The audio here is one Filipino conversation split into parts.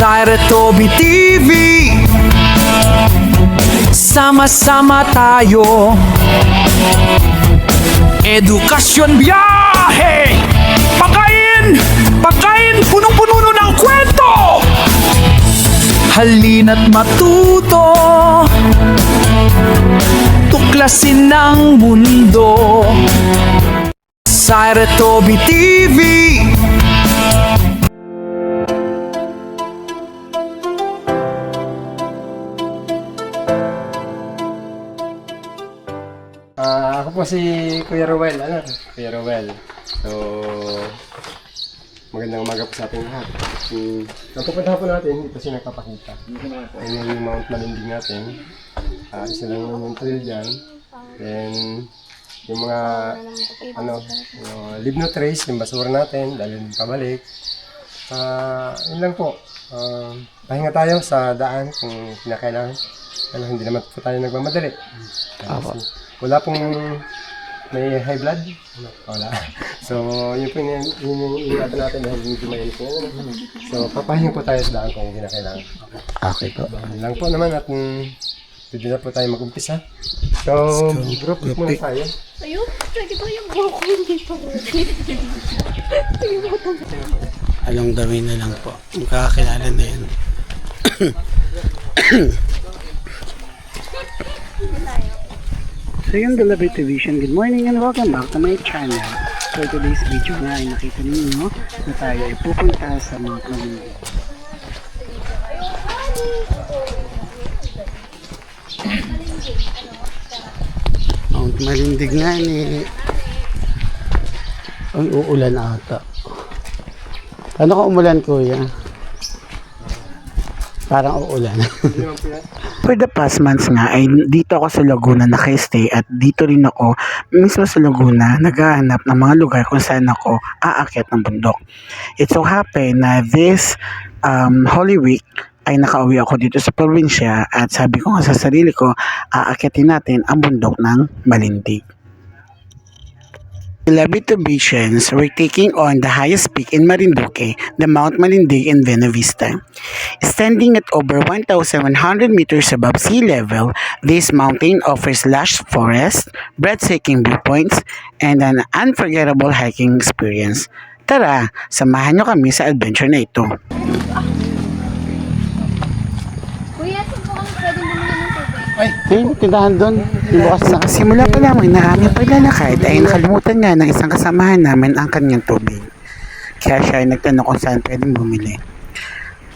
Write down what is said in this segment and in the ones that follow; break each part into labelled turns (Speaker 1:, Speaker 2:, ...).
Speaker 1: Saira Toby TV. Sama-sama tayo. Edukasyon, biyahe, pagkain, punong-puno ng kwento. Halina't matuto, tuklasin ng mundo. Saira Toby TV.
Speaker 2: Ako po si Kuya Rowel, Kuya Rowel. So, magandang umaga po sa ating lahat. Ang pupuntahan po natin, dito siya nagpapakita. Ayun yung Mount Malinding natin. Isa lang yung trail dyan. Then, yung mga, yung leave no trace, yung basura natin, dalhin pabalik. Yun lang po. Pahinga tayo sa daan kung kinakailangan. Hindi naman po tayo nagmamadali. Wala pong may high blood? Wala. So, yun po yung ingatan natin dahil medyo mainit po. So, papahinga po tayo sa daan kung kinakailangan.
Speaker 3: Okay po.
Speaker 2: Yun lang po naman at pwede na po tayo mag-umpisa. So, group muna tayo.
Speaker 4: Ayun, lagi ba yung buhok ko dito?
Speaker 3: Anong gawin na lang po. Magkakakilala na yan. So yung Galabay Vision, good morning and welcome back to my channel. So today's video nga ay nakita ninyo na tayo ay pupunta sa Mount Malinding. Mount Malinding nga ni ay uulan ata. Ano ka umulan, kuya? Parang uulan. For the past months nga ay dito ako sa Laguna naka-stay at dito rin ako mismo sa Laguna naghahanap ng mga lugar kung saan ako aakyat ng bundok. It so happened na this Holy Week ay nakauwi ako dito sa probinsya at sabi ko nga sa sarili ko, aakyatin natin ang bundok ng Malindig. Galabay Visions were taking on the highest peak in Marinduque, the Mount Malindig in Buena Vista. Standing at over 1,100 meters above sea level, this mountain offers lush forests, breathtaking viewpoints, and an unforgettable hiking experience. Tara, samahan nyo kami sa adventure na ito.
Speaker 4: Kuya, saan po kami pwede bumili ng tubig?
Speaker 3: Ay, tindahan doon. Simula pa lamang na aming paglalakad ay nakalimutan nga ng isang kasamahan namin ang kanyang tubig. Kaya siya ay nagtanong kung saan pwedeng bumili.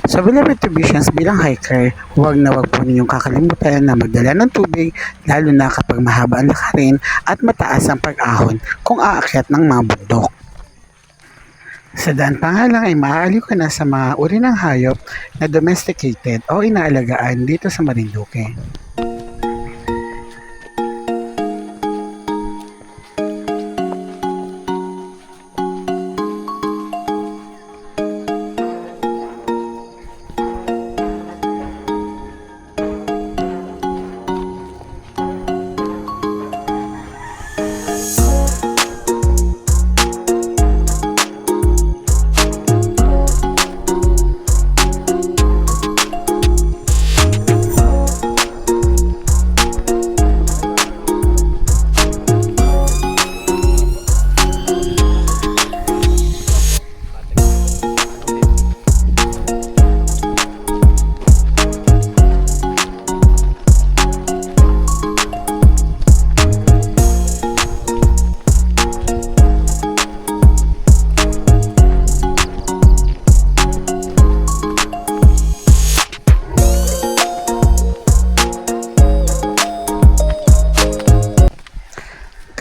Speaker 3: Sa Galabay Visions bilang hiker, huwag na huwag po ninyong kakalimutan na magdala ng tubig lalo na kapag mahaba ang lakarin at mataas ang pag-ahon kung aakyat ng mga bundok. Sa daan pa nga lang ay maaari ko na sa mga uri ng hayop na domesticated o inaalagaan dito sa Marinduque.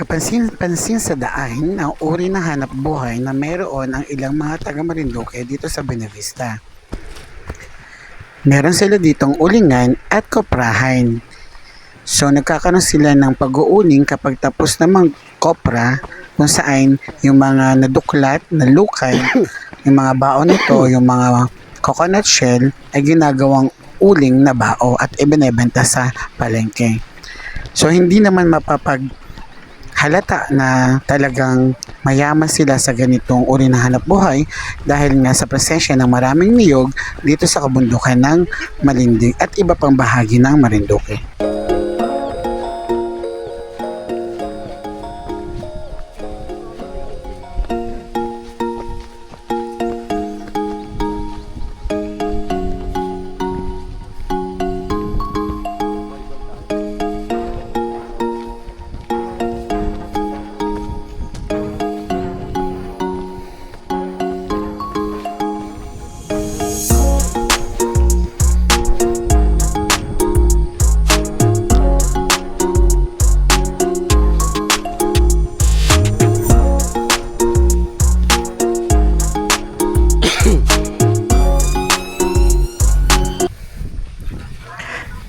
Speaker 3: Kapansin-pansin sa daan ang uri ng hanap buhay na mayroon ang ilang mga taga Marinduque dito sa Buena Vista. Meron sila ditong ulingan at koprahan. So nagkakaroon sila ng pag-uuling kapag tapos na kopra kung saan yung mga naduklat, nalukay, yung mga baon nito, yung mga coconut shell ay ginagawang uling na bao at ibinebenta sa palengke. So hindi naman halata na talagang Mayaman sila sa ganitong uri ng hanap buhay dahil nga sa presensya ng maraming niyog dito sa kabundukan ng Malindig at iba pang bahagi ng Marinduque.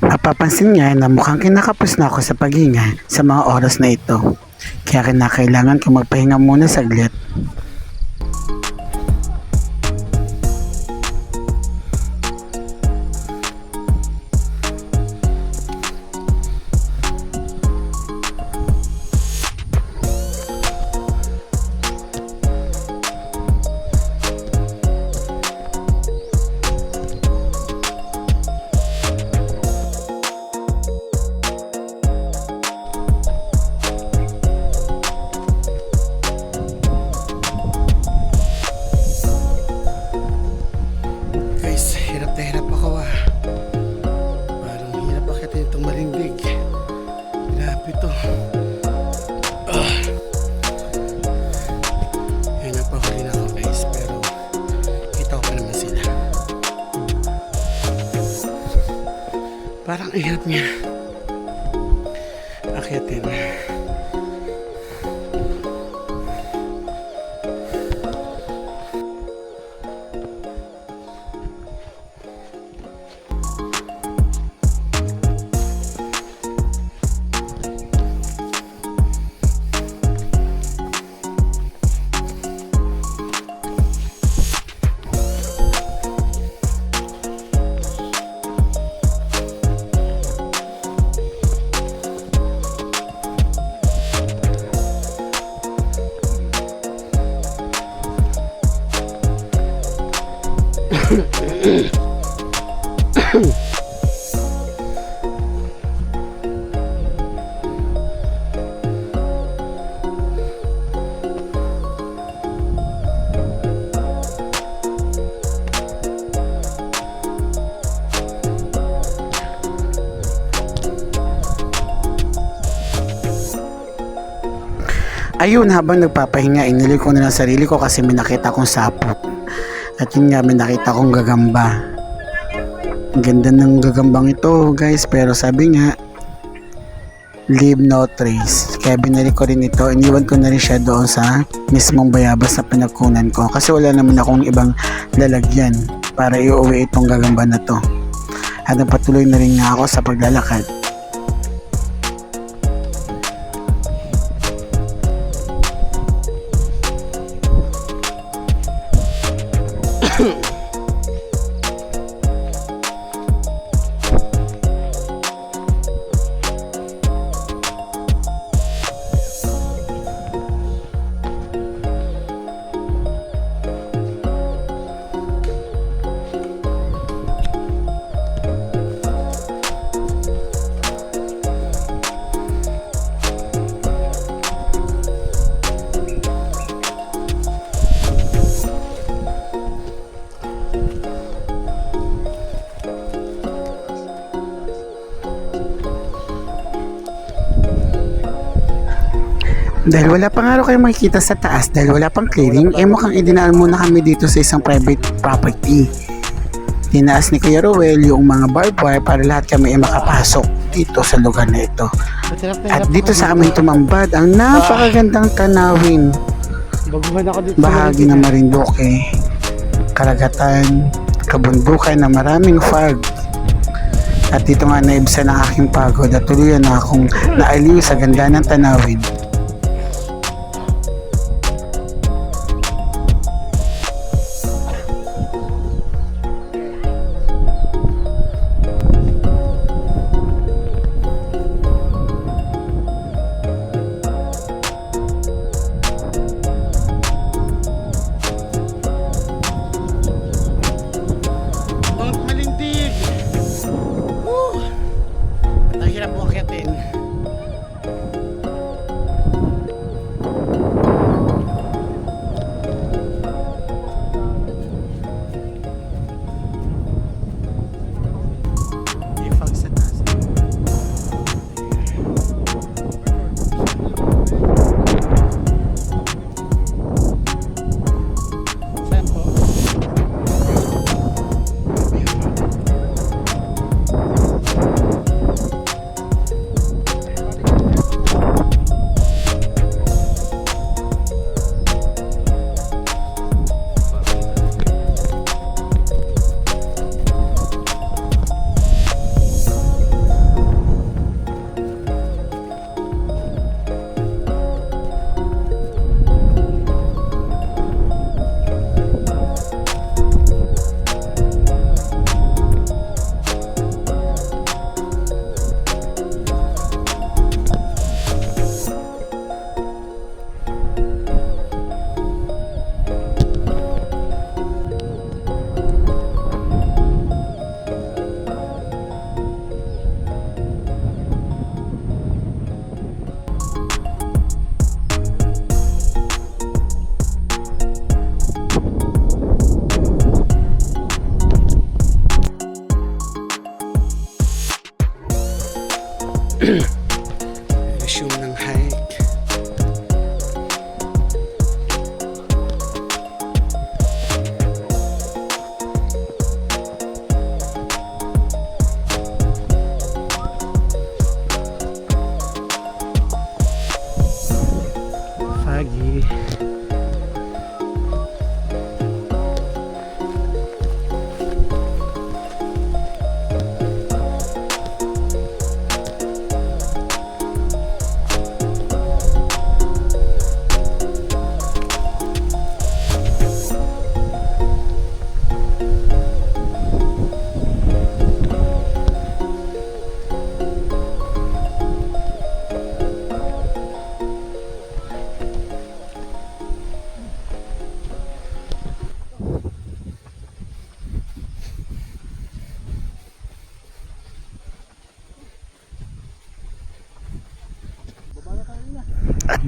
Speaker 3: Mapapansin niya na mukhang kinakapos na ako sa paghinga sa mga oras na ito. Kaya kinakailangan ko magpahinga muna saglit. Guys, hirap na hirap ako Parang hirap akitin itong Malindig. Grabe ito. Yun, napahuli na ako guys, pero kita ko pa naman sila. Parang ang hirap niya akitin. Ayun, habang nagpapahinga, inili ko na lang sarili ko kasi may nakita kong sapot. At yun nga, may nakita kong gagamba. Ang ganda ng gagambang ito guys, pero sabi nga, leave no trace. Kaya binalik ko rin ito, iniwan ko na rin siya doon sa mismong bayabas na pinagkunan ko. Kasi wala naman akong ibang lalagyan para iuwi itong gagamba na to. At nagpatuloy na rin nga ako sa paglalakad. Dahil wala pang araw kayo makikita sa taas dahil wala pang clearing, mukhang idinaan muna kami dito sa isang private property. Tinaas ni Kuya Ruel yung mga barbed wire para lahat kami ay makapasok dito sa lugar na ito. At dito sa amin tumambad ang napakagandang tanawin. Bahagi ng Marinduque, karagatan, kabundukan na maraming fog. At dito nga naibsan ang aking pagod at tuluyan na akong naaliw sa ganda ng tanawin.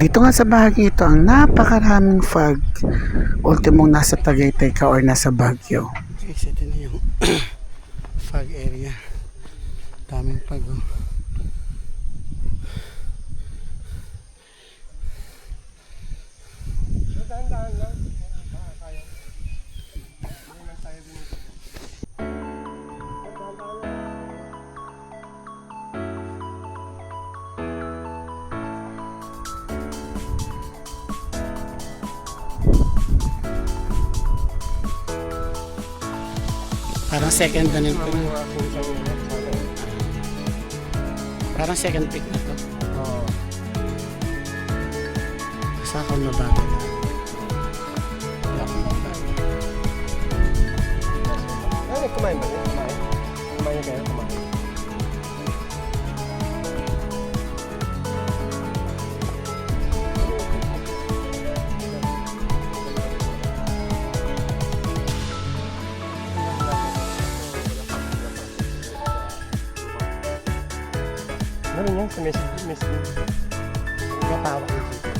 Speaker 3: Dito nga sa bahagi ito, ang napakaraming fog. Ultimong nasa Tagaytay ka or nasa Baguio. Okay, so ito na yung fog area. Daming fog, oh.
Speaker 2: Dahan-dahan lang. Kaya. Hindi man tayo binigyan. Dahan-dahan lang.
Speaker 3: Parang second na nito.
Speaker 2: Yung aking isang ulap sana eh.
Speaker 3: Parang second pick na to.
Speaker 2: Oo.
Speaker 3: Basta ako mabagal. Wala akong mabagal.
Speaker 2: Ay, kumain ba niya? Kumain? Kumain kayo? Kumain. Ano rin yan? Sa message.
Speaker 3: Kapawak na dito.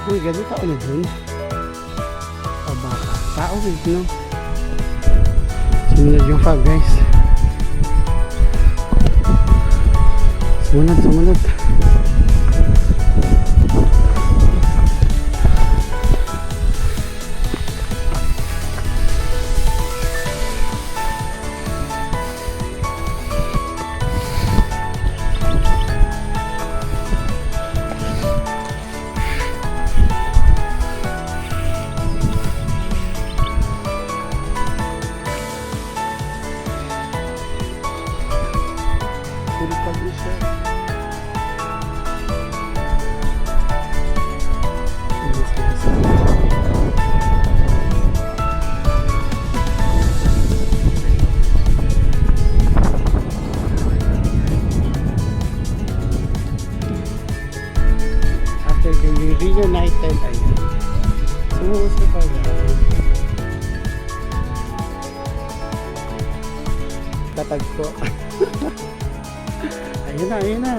Speaker 3: Uy, ganun tao na dun. O baka. Tao eh, no? Sumunod yung fog, guys. Sumunod, sumunod. After the reunited, ayun. Sumuso pa lang. Tatag po. Ayun na, ayun na.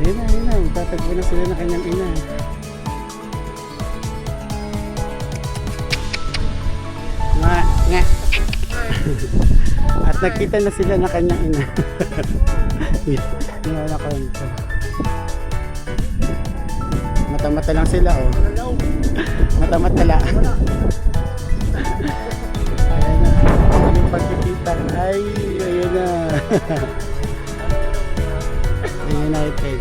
Speaker 3: Ayun na, ayun na. Tatagpo na sila ng kanyang ina. Nga, nga. At nakita na sila ng kanyang ina. Wait, nalalakan ko. Mata-mata lang sila, oh. Mata-mata lang. Ayan na. Yung pagkikita. Ay, ayun na. United.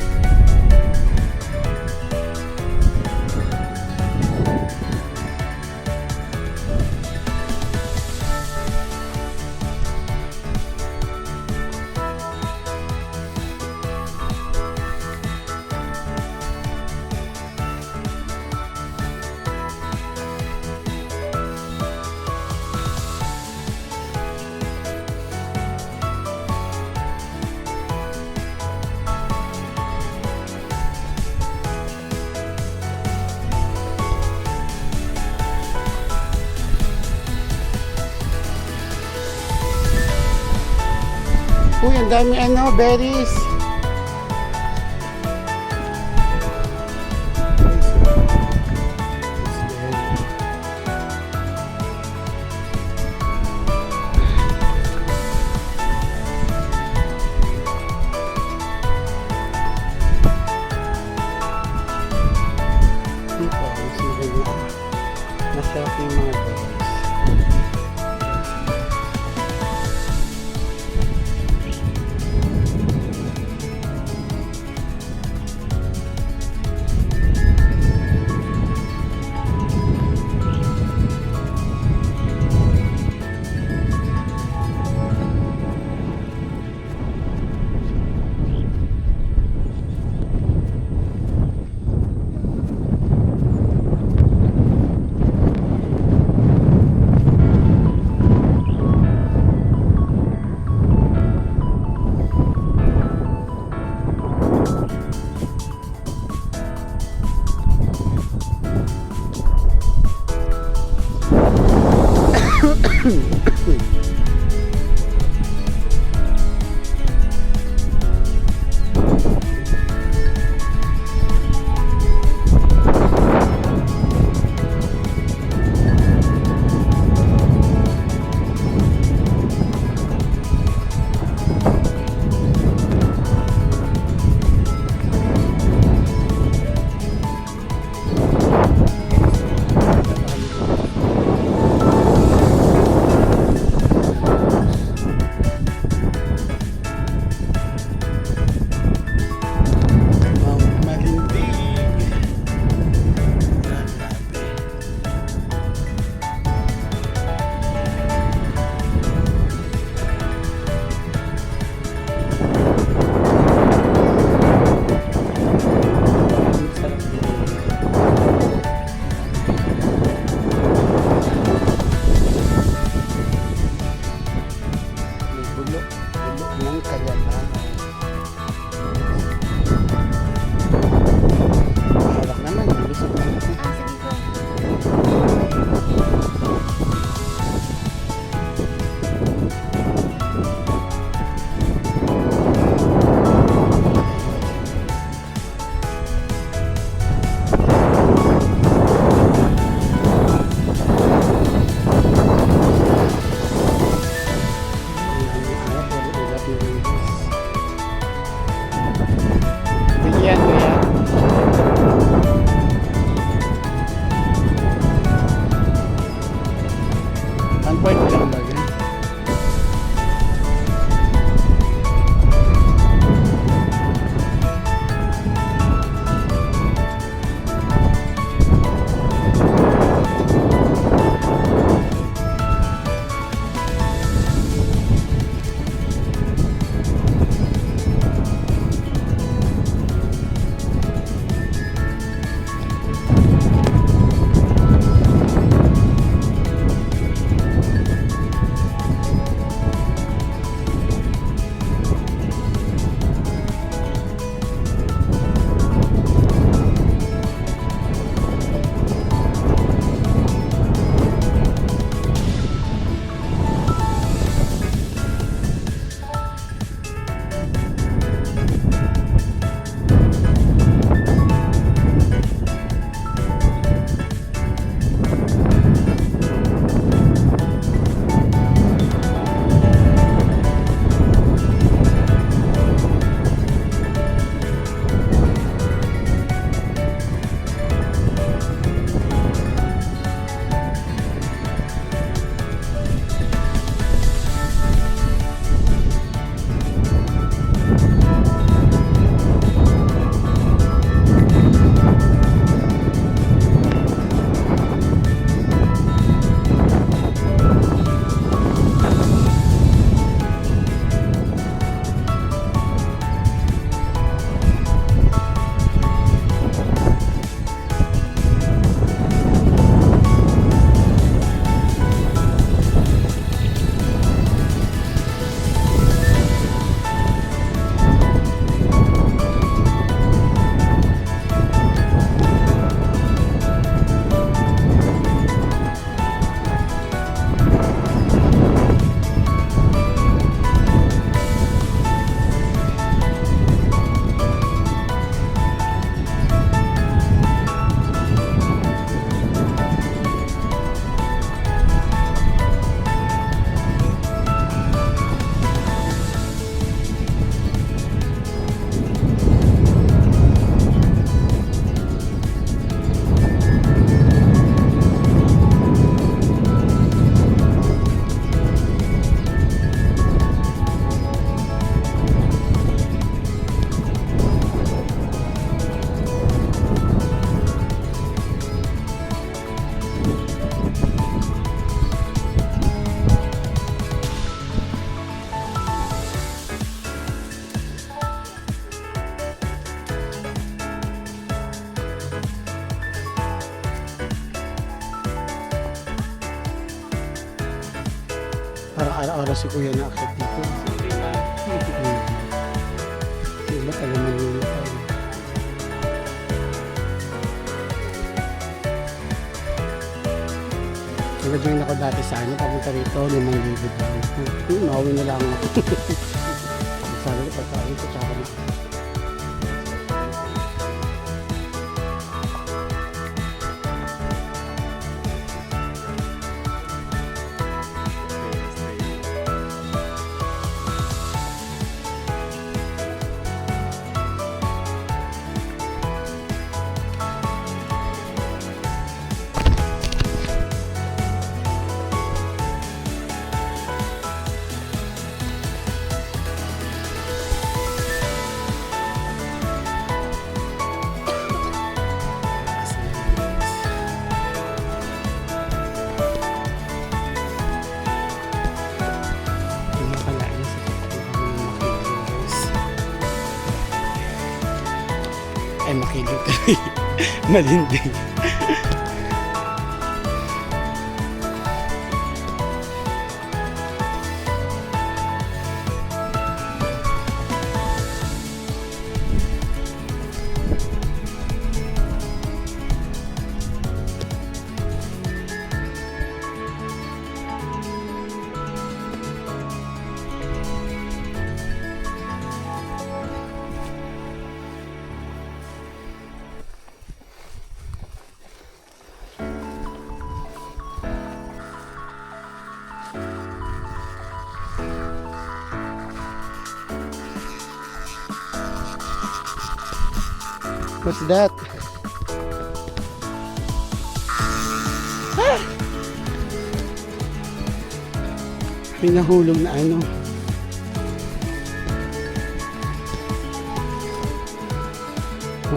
Speaker 3: Uy, ang dami berries. Dito, mas maganda. Masarap yung mga berries. Parang araw-araw si Kuya na akit dito. Iba taga Manila pa. Nag-join ako dati sa ano, papunta rito, 5,000 lang. Nauwi na lang ako. Sabi ko, pagkain ko, tsaka na. Ay, makilig kami. Malinding. What's that? Ah! May nahulog na ano.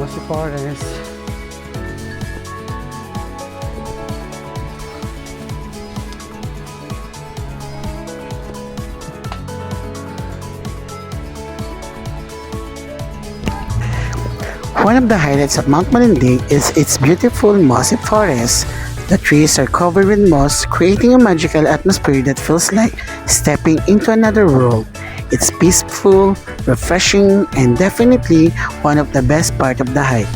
Speaker 3: Si Forest. One of the highlights of Mount Malinding is its beautiful mossy forest. The trees are covered with moss, creating a magical atmosphere that feels like stepping into another world. It's peaceful, refreshing, and definitely one of the best part of the hike.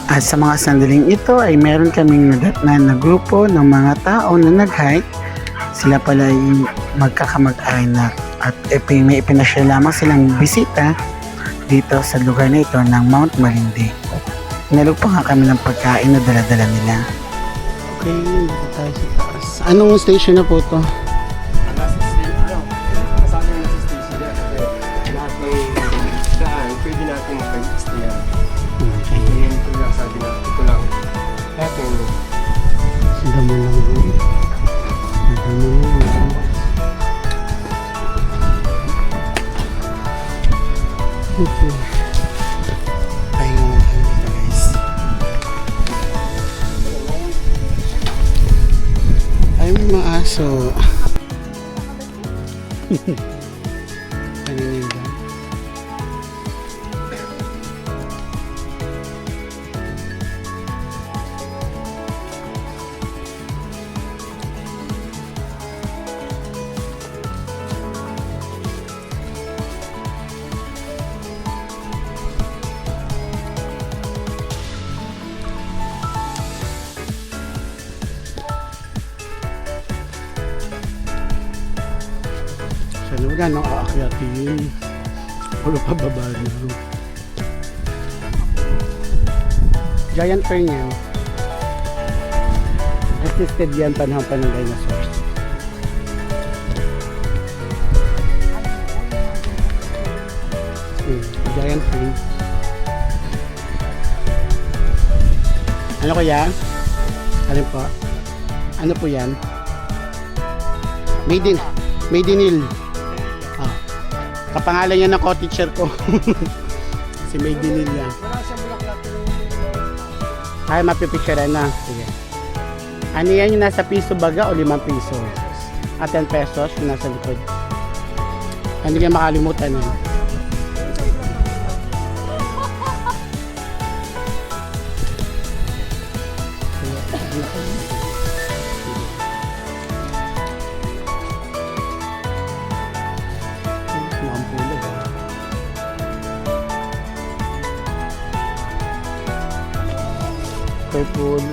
Speaker 3: At sa mga sandaling ito ay meron kaming nadatnan na grupo ng mga tao na nag-hike. Sila pala ay magkakamag-anak at may ipinasya lamang silang bisita dito sa lugar na ito ng Mount Malinding. Inalog pa nga kami ng pagkain na dala-dala nila. Okay, dito tayo sa taas. Anong station na po to?
Speaker 2: Kasama na sa station yan. Lahat ng daan, pwede natin makag-stay. Ito lang, sabi na, ito lang. Lahat ng
Speaker 3: Sila mo lang yun. Sila mo lang yun. Okay. Ayun naman tayo dito guys. Ay, may mga aso. Paninda. Sa lugar ng aakyatin. Puro pababa na. Giant fern yan. Assisted yan panahon pa ng dinosaurs. Giant fern. Ano kaya? Alin po? Ano po yan? Made in Hill. Ah. Kapangalan yan ng co-teacher ko. Si Made in Hill yan. Ay, mapipicturean na. Sige. Ano yan yung nasa piso baga o 5 piso? At 10 pesos yung nasa likod. Hindi ka makalimutan yun. Makampulog ah. Purple.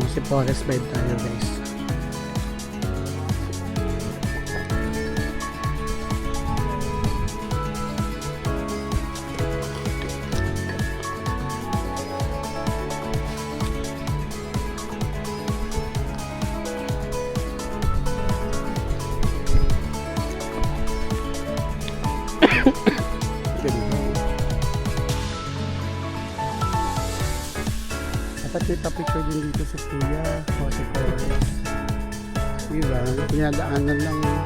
Speaker 3: Si Forest Vibe tayo guys. Dapat may pa-picture din dito sa kuya o sa Forest. Diba? Pinadaanan lang yun.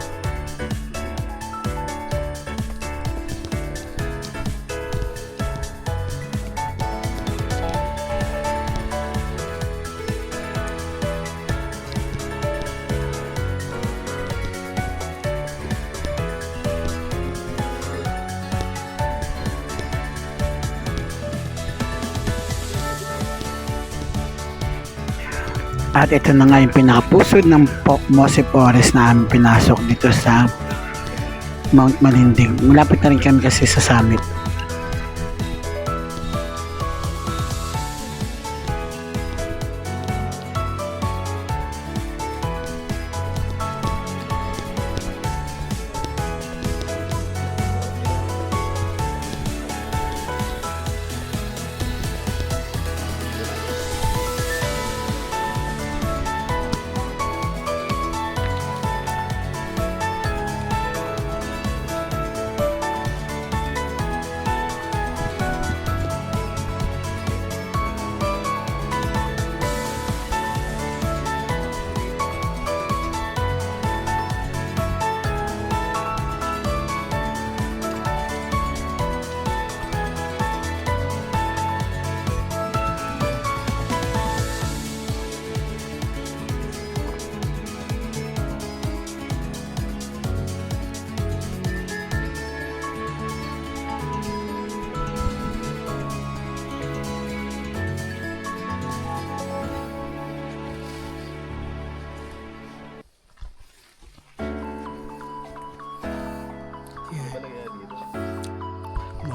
Speaker 3: At ito na nga yung pinakapusod ng Mose Forest na aming pinasok dito sa Mount Malindig. Malapit na rin kami kasi sa summit.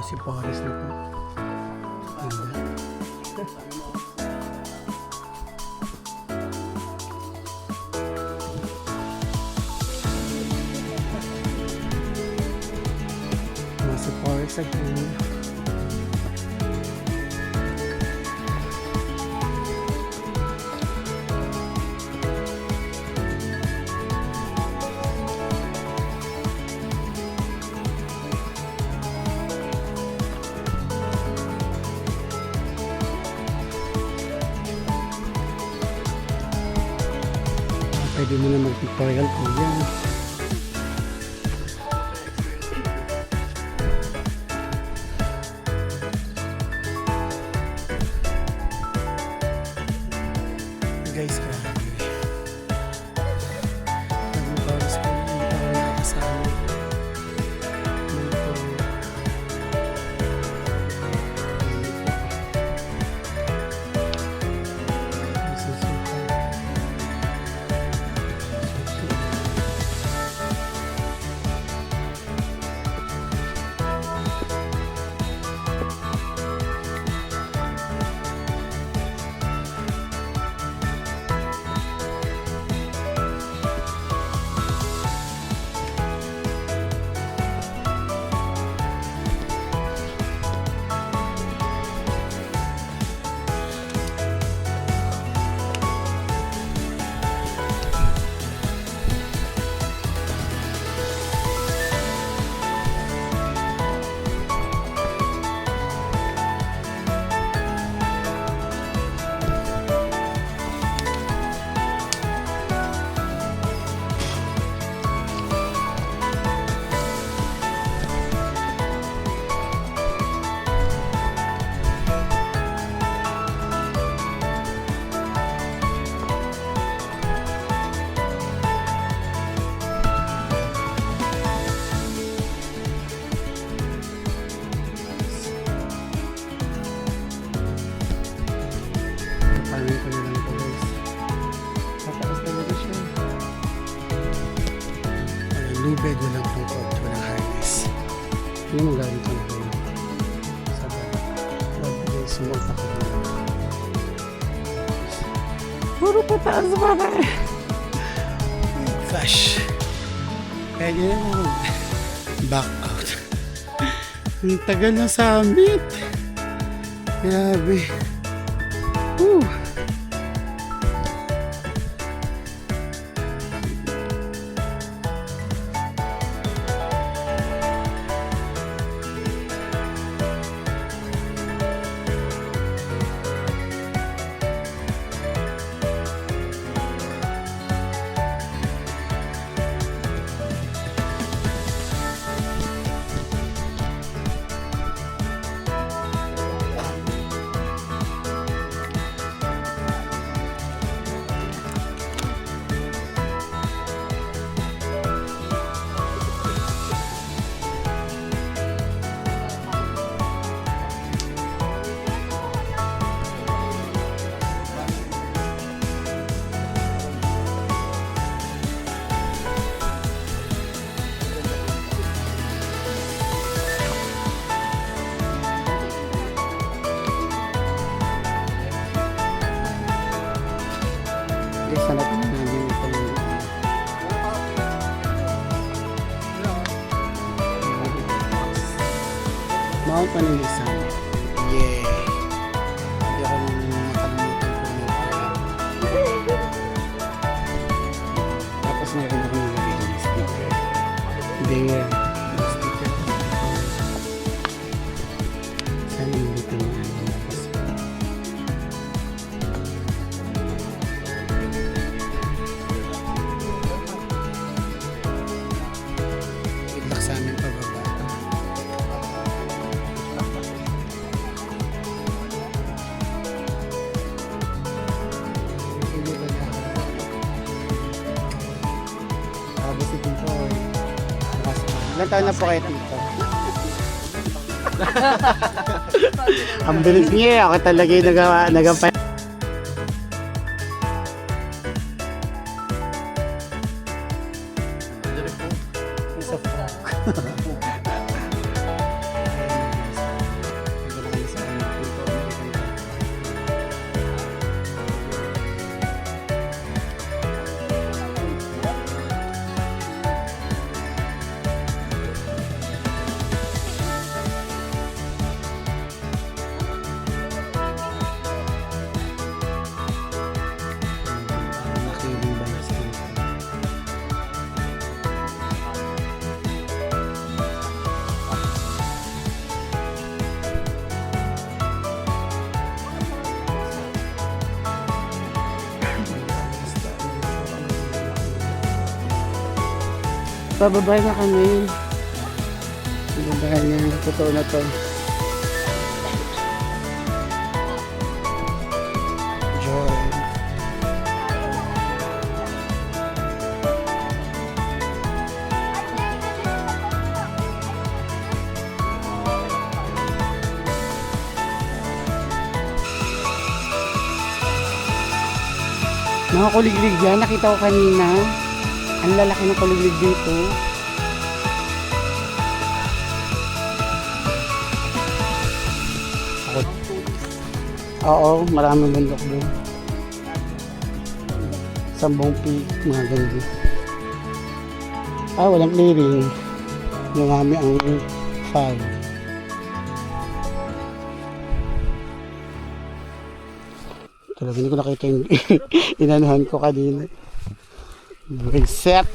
Speaker 3: Si Forest na po. Si Forest again. Pwede mo na mag-tutorial po yan. Guys, grabe. Pag-tutorial ko yung parang nakasama. tungkol, walang harness. Hindi mo gamit ko na sa baba. Grabe guys, sumagpak ako. Puro pataas pa na eh. Gosh. Kaya nyo naman back out. Ang tagal na summit. Grabe. Woo. Guys, hanap namin ito yung Mount Manilisan. Yeah! Hindi ako makalimutan ko yung tapos meron ako nilagay yung sticker. There. Yung sticker. Sana hindi ito nalabas. Good luck sa aming pababa. Si Tito. Ilan taon na po kayo, Tito? Ang bilis niya. Ako talaga yung nagapay. Isa po. Bababa na kami. Bababa na. Totoo na to. Joy. Mga kuliglig yan. Nakita ko kanina. Ang lalaki ng kuliglig dito. Oo, maraming bundok doon. Sambong peak, mga ganyan. Ah, walang clearing. Lumami ang fog. Talaga hindi ko nakita yung inanuhan ko kanina. Reset.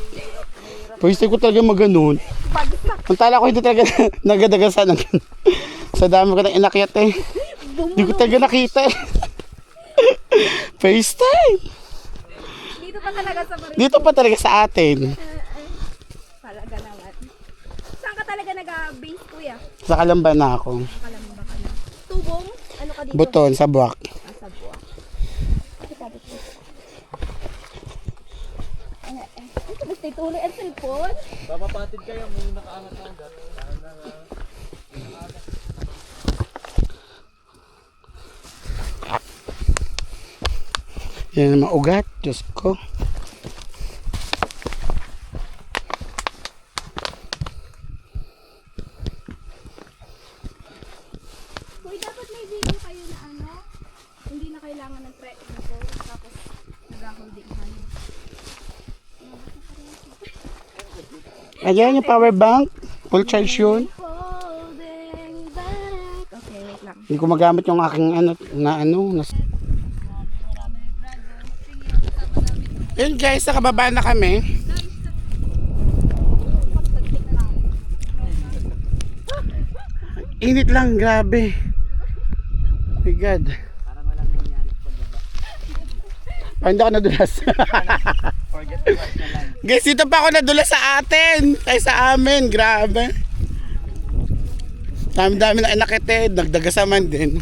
Speaker 3: Pwede ko talaga maganon. Ang tala ko hindi talaga nagadagasan sa dami ko nang inakyat eh. Hindi ko talaga nakita eh. FaceTime.
Speaker 4: Dito pa talaga sa Marikina.
Speaker 3: Dito pa talaga sa atin.
Speaker 4: Talaga naman. Saan ka talaga nag-base, kuya?
Speaker 3: Sa Kalamba na ako.
Speaker 4: Kalamba ka na. Tubong? Ano ka dito?
Speaker 3: Buton, sa Buwak.
Speaker 4: Sa buwak. Ito basta ituloy ang cellphone.
Speaker 1: Papapatid kayo, may nakaangat na agad.
Speaker 3: Yan ang mga ugat. Diyos ko.
Speaker 4: Uy, dapat may video kayo na ano, hindi na kailangan ng trekking ko, tapos nag-holding hand.
Speaker 3: Ayan yung power bank. Full charge yun.
Speaker 4: Holding back. Okay, wait lang.
Speaker 3: Hindi ko magamit yung aking Yun guys, nakababa na kami. Init lang, grabe. Oh my God.
Speaker 1: Parang walang nangyari sa pagbaba.
Speaker 3: Parang hindi ako nadulas.
Speaker 1: Forget the rest na lang.
Speaker 3: Guys, dito pa ako nadulas sa atin. Ay sa amin, grabe. Dami-dami na inakitid, nagdagasaman din.